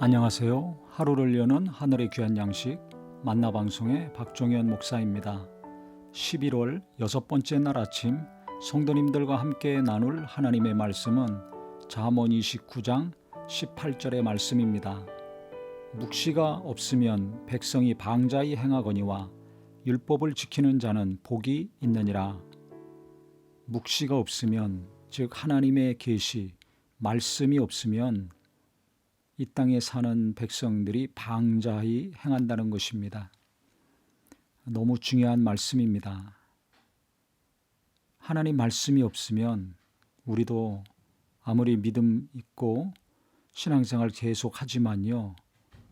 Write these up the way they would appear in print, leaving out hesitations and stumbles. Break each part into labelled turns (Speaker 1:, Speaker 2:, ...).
Speaker 1: 안녕하세요. 하루를 여는 하늘의 귀한 양식 만나방송의 박종현 목사입니다. 11월 여섯 번째 날 아침 성도님들과 함께 나눌 하나님의 말씀은 잠언 29장 18절의 말씀입니다. 묵시가 없으면 백성이 방자히 행하거니와 율법을 지키는 자는 복이 있느니라. 묵시가 없으면, 즉 하나님의 계시, 말씀이 없으면 이 땅에 사는 백성들이 방자히 행한다는 것입니다. 너무 중요한 말씀입니다. 하나님 말씀이 없으면 우리도 아무리 믿음 있고 신앙생활 계속 하지만요,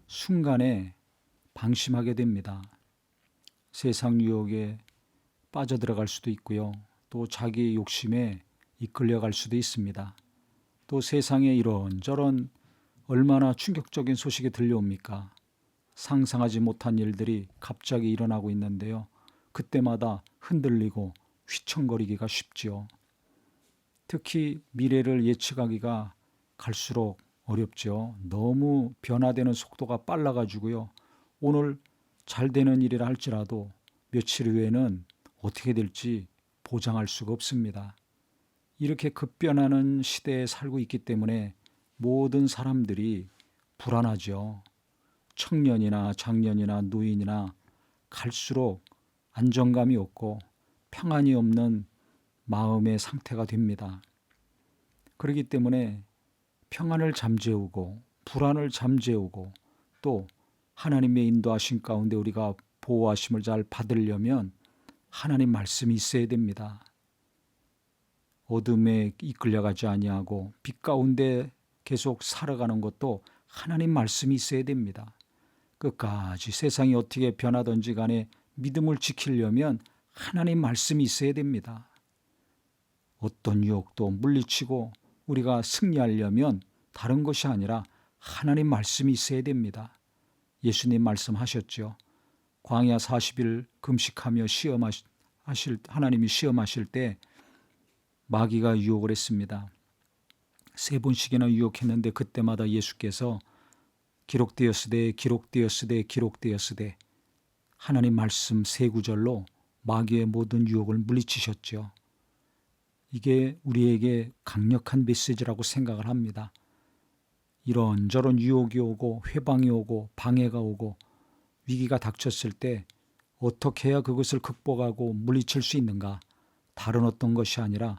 Speaker 1: 순간에 방심하게 됩니다. 세상 유혹에 빠져들어갈 수도 있고요, 또 자기 욕심에 이끌려갈 수도 있습니다. 또 세상에 이런저런 얼마나 충격적인 소식이 들려옵니까? 상상하지 못한 일들이 갑자기 일어나고 있는데요, 그때마다 흔들리고 휘청거리기가 쉽지요. 특히 미래를 예측하기가 갈수록 어렵죠. 너무 변화되는 속도가 빨라가지고요, 오늘 잘 되는 일이라 할지라도 며칠 후에는 어떻게 될지 보장할 수가 없습니다. 이렇게 급변하는 시대에 살고 있기 때문에 모든 사람들이 불안하죠. 청년이나 장년이나 노인이나 갈수록 안정감이 없고 평안이 없는 마음의 상태가 됩니다. 그렇기 때문에 평안을 잠재우고 불안을 잠재우고 또 하나님의 인도하심 가운데 우리가 보호하심을 잘 받으려면 하나님 말씀이 있어야 됩니다. 어둠에 이끌려가지 아니하고 빛 가운데 계속 살아가는 것도 하나님 말씀이 있어야 됩니다. 끝까지 세상이 어떻게 변하든지 간에 믿음을 지키려면 하나님 말씀이 있어야 됩니다. 어떤 유혹도 물리치고 우리가 승리하려면 다른 것이 아니라 하나님 말씀이 있어야 됩니다. 예수님 말씀하셨죠. 광야 40일 금식하며 하나님이 시험하실 때 마귀가 유혹을 했습니다. 3번씩이나 유혹했는데 그때마다 예수께서 기록되었으되 하나님 말씀 3구절로 마귀의 모든 유혹을 물리치셨죠. 이게 우리에게 강력한 메시지라고 생각을 합니다. 이런저런 유혹이 오고 회방이 오고 방해가 오고 위기가 닥쳤을 때 어떻게 해야 그것을 극복하고 물리칠 수 있는가? 다른 어떤 것이 아니라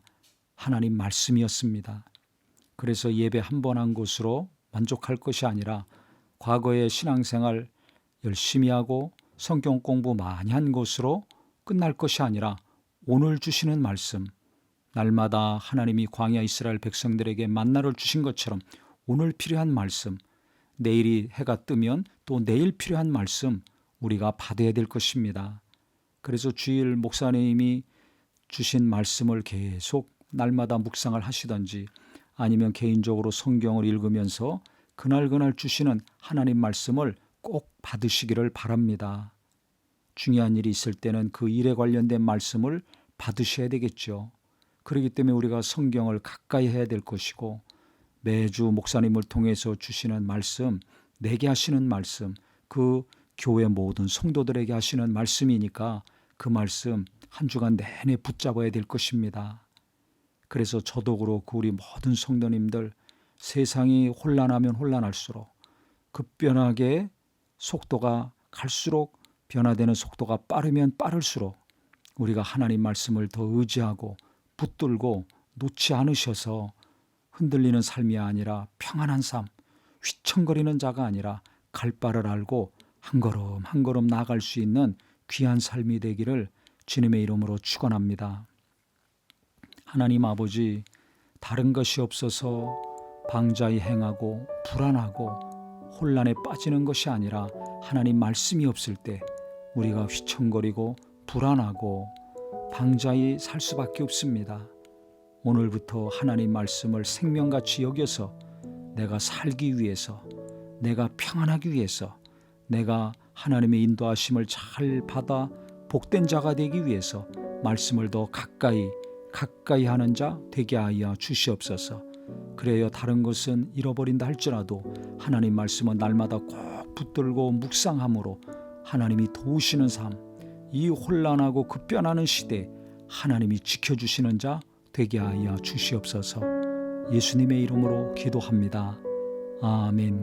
Speaker 1: 하나님 말씀이었습니다. 그래서 예배 한 번 한 것으로 만족할 것이 아니라 과거의 신앙생활 열심히 하고 성경 공부 많이 한 것으로 끝날 것이 아니라 오늘 주시는 말씀, 날마다 하나님이 광야 이스라엘 백성들에게 만나를 주신 것처럼 오늘 필요한 말씀, 내일이 해가 뜨면 또 내일 필요한 말씀 우리가 받아야 될 것입니다. 그래서 주일 목사님이 주신 말씀을 계속 날마다 묵상을 하시든지 아니면 개인적으로 성경을 읽으면서 그날 주시는 하나님 말씀을 꼭 받으시기를 바랍니다. 중요한 일이 있을 때는 그 일에 관련된 말씀을 받으셔야 되겠죠. 그렇기 때문에 우리가 성경을 가까이 해야 될 것이고 매주 목사님을 통해서 주시는 말씀, 내게 하시는 말씀, 그 교회 모든 성도들에게 하시는 말씀이니까 그 말씀 한 주간 내내 붙잡아야 될 것입니다. 그래서 저도 그렇고 우리 모든 성도님들, 세상이 혼란하면 혼란할수록 급변하게 속도가 갈수록 변화되는 속도가 빠르면 빠를수록 우리가 하나님 말씀을 더 의지하고 붙들고 놓지 않으셔서 흔들리는 삶이 아니라 평안한 삶, 휘청거리는 자가 아니라 갈 바를 알고 한 걸음 한 걸음 나아갈 수 있는 귀한 삶이 되기를 주님의 이름으로 축원합니다. 하나님 아버지, 다른 것이 없어서 방자히 행하고 불안하고 혼란에 빠지는 것이 아니라 하나님 말씀이 없을 때 우리가 휘청거리고 불안하고 방자히 살 수밖에 없습니다. 오늘부터 하나님 말씀을 생명같이 여겨서 내가 살기 위해서, 내가 평안하기 위해서, 내가 하나님의 인도하심을 잘 받아 복된 자가 되기 위해서 말씀을 더 가까이 하는 자 되게 하여 주시옵소서. 그래요, 다른 것은 잃어버린다 할지라도 하나님 말씀은 날마다 꼭 붙들고 묵상함으로 하나님이 도우시는 삶, 이 혼란하고 급변하는 시대 하나님이 지켜주시는 자 되게 하여 주시옵소서. 예수님의 이름으로 기도합니다. 아멘.